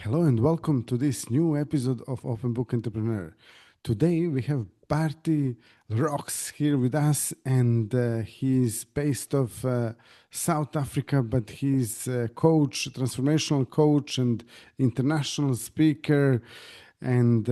Hello and welcome to this new episode of Open Book Entrepreneur. Today we have Bertie Le Roux here with us, and he's based of South Africa, but he's a coach, transformational coach, and international speaker, and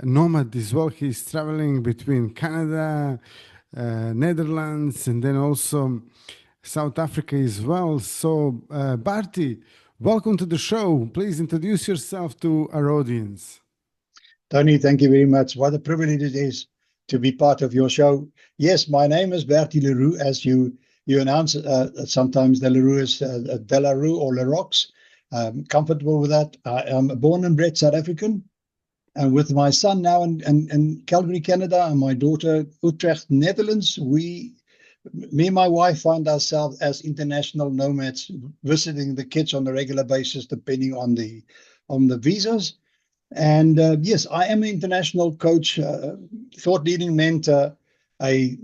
nomad as well. He's traveling between Canada, Netherlands, and then also South Africa as well. So, Barty, welcome to the show. Please introduce yourself to our audience. Tony, thank you very much. What a privilege it is to be part of your show. Yes, my name is Bertie Le Roux, as you announce. Sometimes the Le Roux is De La Roux or Le Roux. I'm comfortable with that. I am a born and bred South African, and with my son now in Calgary, Canada, and my daughter Utrecht, Netherlands, me and my wife find ourselves as international nomads, visiting the kids on a regular basis, depending on the visas. And yes, I am an international coach, thought leading mentor, a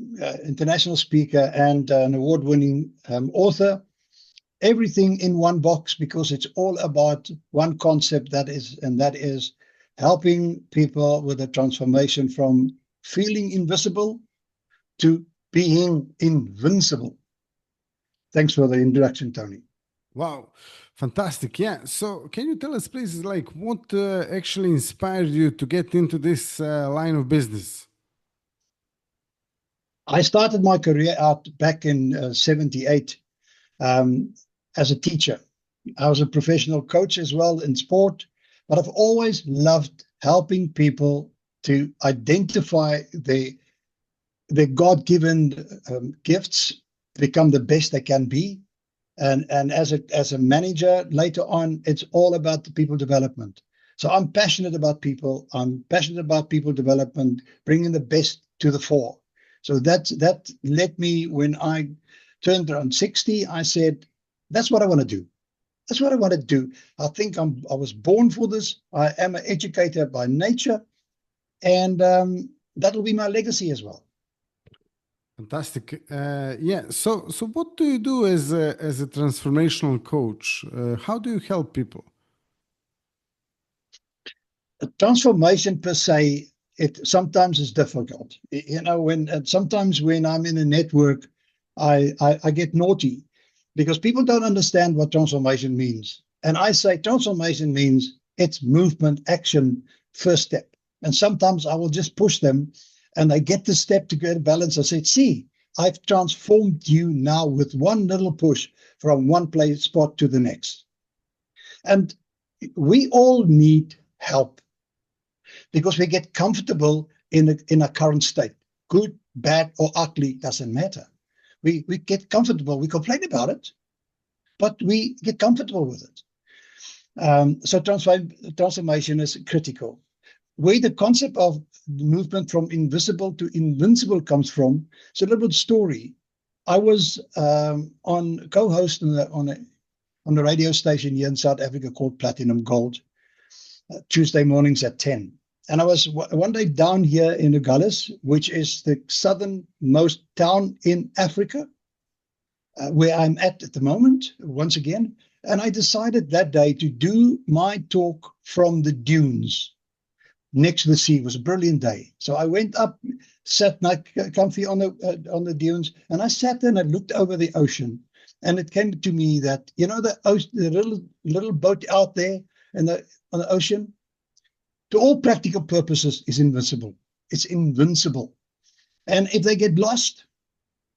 international speaker, and an award-winning author. Everything in one box, because it's all about one concept, that is helping people with a transformation from feeling invisible to being invincible. Thanks for the introduction, Tony. Wow, fantastic. Yeah. So, can you tell us, please, like what actually inspired you to get into this line of business? I started my career out back in 78 as a teacher. I was a professional coach as well in sport, but I've always loved helping people to identify their God-given gifts, become the best they can be. And as a manager later on, it's all about the people development. So I'm passionate about people. I'm passionate about people development, bringing the best to the fore. So that led me, when I turned around 60, I said, that's what I want to do. That's what I want to do. I think I was born for this. I am an educator by nature, and that will be my legacy as well. Fantastic. Yeah. So what do you do as a transformational coach? How do you help people? Transformation per se, it sometimes is difficult. Sometimes when I'm in a network, I get naughty because people don't understand what transformation means. And I say transformation means it's movement, action, first step. And sometimes I will just push them and they get the step to get a balance. I said, see, I've transformed you now with one little push from one place spot to the next. And we all need help because we get comfortable in a current state. Good, bad, or ugly, doesn't matter. We get comfortable. We complain about it, but we get comfortable with it. So transformation is critical. Where the concept of movement from invisible to invincible comes from, it's a little bit story. I was on co-host on a radio station here in South Africa called Platinum Gold, Tuesday mornings at 10. And I was one day down here in Agulhas, which is the southernmost town in Africa, where I'm at the moment, once again. And I decided that day to do my talk from the dunes next to the sea. It was a brilliant day. So I went up, sat comfy on the dunes, and I sat there and I looked over the ocean. And it came to me that, the little boat out there on the ocean, to all practical purposes, is invincible. It's invincible. And if they get lost,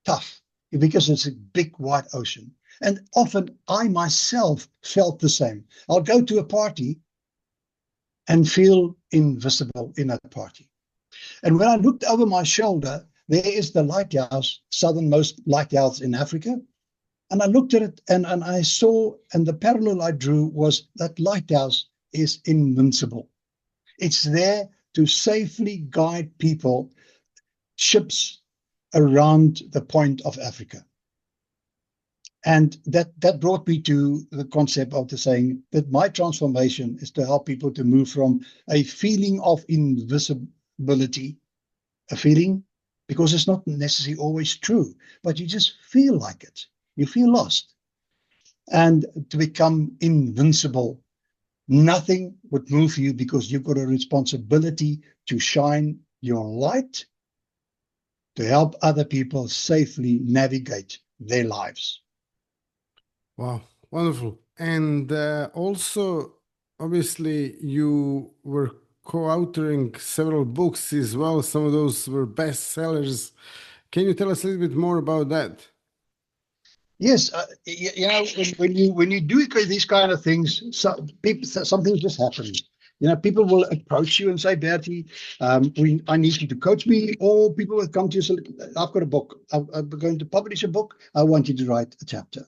tough, because it's a big, wide ocean. And often I myself felt the same. I'll go to a party and feel invisible in that party. And when I looked over my shoulder, there is the lighthouse, southernmost lighthouse in Africa. And I looked at it and I saw, and the parallel I drew was that lighthouse is invincible. It's there to safely guide people, ships around the point of Africa. And that brought me to the concept of the saying that my transformation is to help people to move from a feeling of invisibility, a feeling, because it's not necessarily always true, but you just feel like it. You feel lost. And to become invincible Nothing would move you because you've got a responsibility to shine your light to help other people safely navigate their lives. Wow, wonderful. And also, obviously, you were co-authoring several books as well. Some of those were bestsellers. Can you tell us a little bit more about that? Yes, when you do these kind of things, something just happens. People will approach you and say, Bertie, I need you to coach me. Or people will come to you and say, I've got a book. I'm going to publish a book. I want you to write a chapter.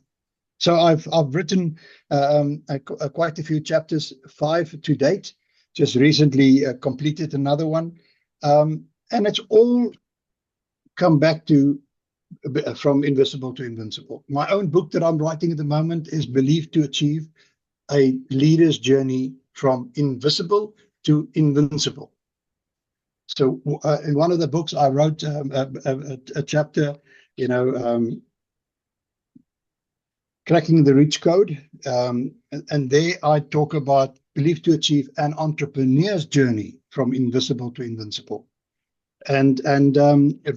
So I've written quite a few chapters, 5 to date. Just recently completed another one, and it's all come back to from invisible to invincible. My own book that I'm writing at the moment is Believed to Achieve: A Leader's Journey from Invisible to Invincible. So in one of the books, I wrote a chapter, cracking the rich code. And there I talk about Believed to Achieve: An Entrepreneur's Journey from Invisible to Invincible. And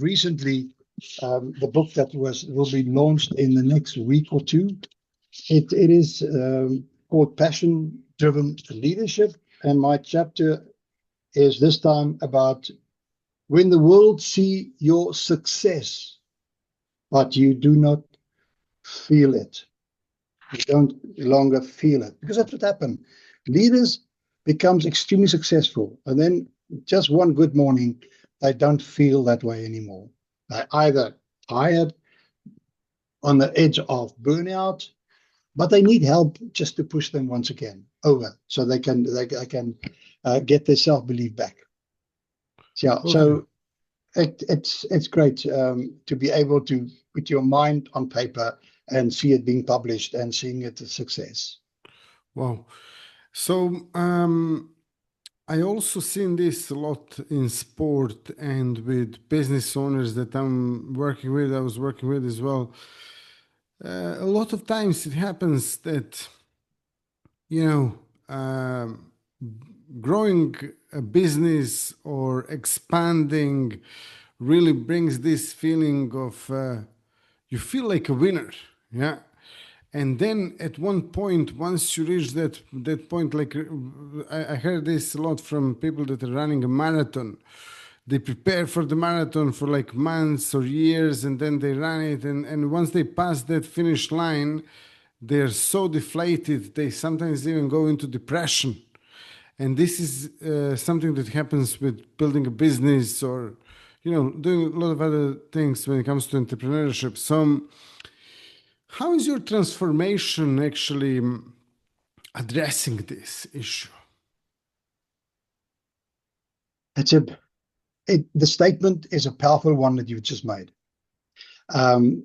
recently, the book that will be launched in the next week or two, it is called Passion Driven Leadership. And my chapter is this time about when the world see your success, but you do not feel it. You don't longer feel it, because that's what happened. Leaders becomes extremely successful, and then just one good morning, they don't feel that way anymore. They're either tired, on the edge of burnout, but they need help just to push them once again over, so they can get their self-belief back. Yeah, Okay. so it's great to be able to put your mind on paper and see it being published and seeing it a success. Wow. So I also seen this a lot in sport and with business owners that I'm working with. I was working with as well. A lot of times it happens that you know growing a business or expanding really brings this feeling of you feel like a winner, yeah. And then at one point, once you reach that point, like I heard this a lot from people that are running a marathon. They prepare for the marathon for like months or years, and then they run it, and once they pass that finish line, they're so deflated they sometimes even go into depression. And this is something that happens with building a business or doing a lot of other things when it comes to entrepreneurship. So how is your transformation actually addressing this issue? The statement is a powerful one that you've just made. And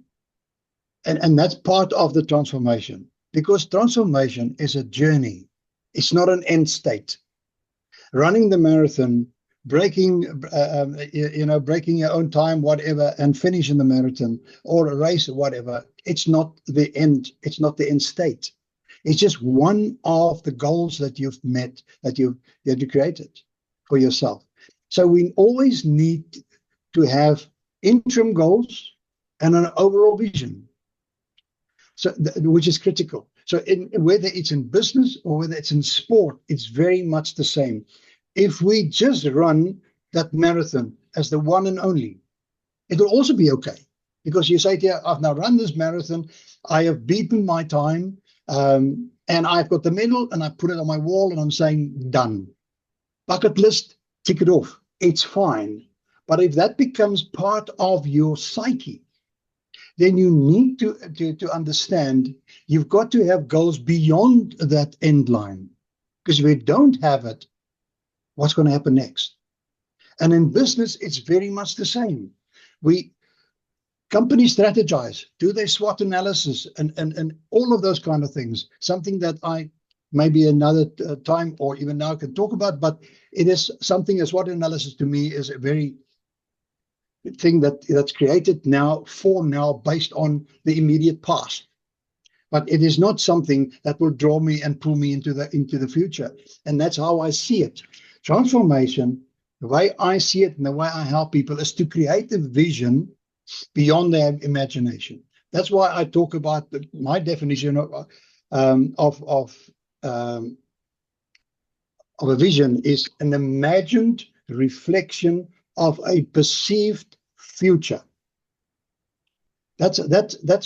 that's part of the transformation, because transformation is a journey. It's not an end state. Running the marathon, breaking your own time, whatever, and finishing the marathon or a race or whatever, it's not the end. It's not the end state. It's just one of the goals that you've met, that you created for yourself. So we always need to have interim goals and an overall vision, so which is critical. So whether it's in business or whether it's in sport, it's very much the same. If we just run that marathon as the one and only, it will also be okay, because you say, yeah, I've now run this marathon, I have beaten my time, and I've got the medal and I put it on my wall and I'm saying done. Bucket list, tick it off. It's fine. But if that becomes part of your psyche, then you need to understand you've got to have goals beyond that end line. Because if you don't have it, what's going to happen next? And in business, it's very much the same. Companies strategize, do their SWOT analysis, and all of those kind of things. Something that I maybe another time or even now can talk about, but it is something. A SWOT analysis to me is a very thing that's created now based on the immediate past. but it is not something that will draw me and pull me into the future. And that's how I see it. Transformation, the way I see it and the way I help people, is to create a vision beyond their imagination. That's why I talk about my definition of a vision is an imagined reflection of a perceived future. That's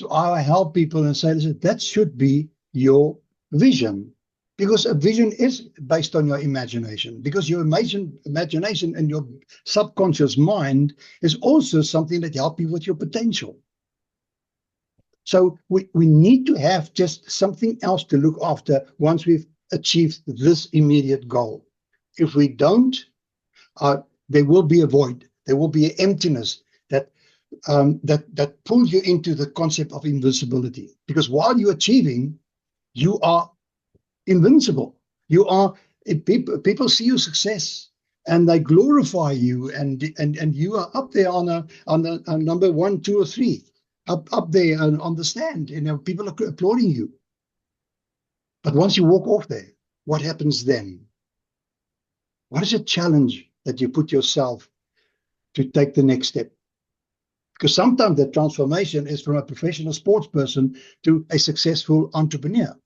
how I help people and say, listen, that should be your vision. Because a vision is based on your imagination. Because your imagination and your subconscious mind is also something that helps you with your potential. So we need to have just something else to look after once we've achieved this immediate goal. If we don't, there will be a void. There will be an emptiness that pulls you into the concept of invincibility. Because while you're achieving, you are invincible. You are people see your success and they glorify you, and you are up there on a number 1, 2, or 3, up there on the stand. People are applauding you. But once you walk off there, what happens then? What is a challenge that you put yourself to take the next step? Because sometimes the transformation is from a professional sports person to a successful entrepreneur.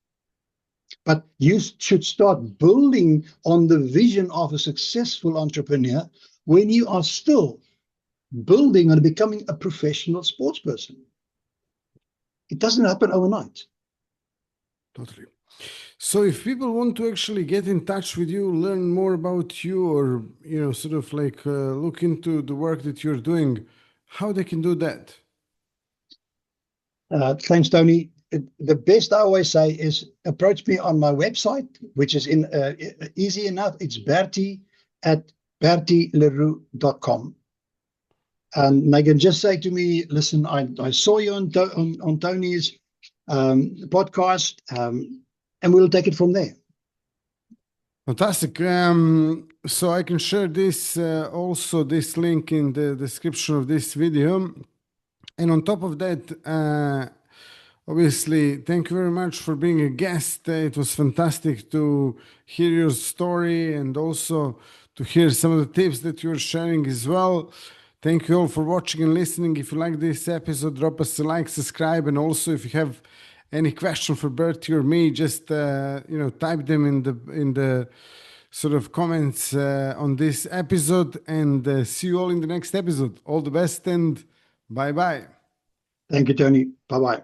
But you should start building on the vision of a successful entrepreneur when you are still building and becoming a professional sports person. It doesn't happen overnight. Totally. So if people want to actually get in touch with you, learn more about you, or, sort of like look into the work that you're doing, how they can do that? Thanks, Tony. The best I always say is approach me on my website, which is easy enough. It's bertieleroux.com. And they can just say to me, listen, I saw you on Tony's podcast, and we'll take it from there. Fantastic. So I can share this link in the description of this video. And on top of that, obviously, thank you very much for being a guest. It was fantastic to hear your story and also to hear some of the tips that you're sharing as well. Thank you all for watching and listening. If you like this episode, drop us a like, subscribe, and also if you have any question for Bertie or me, just type them in the sort of comments on this episode, and see you all in the next episode. All the best and bye-bye. Thank you, Tony. Bye-bye.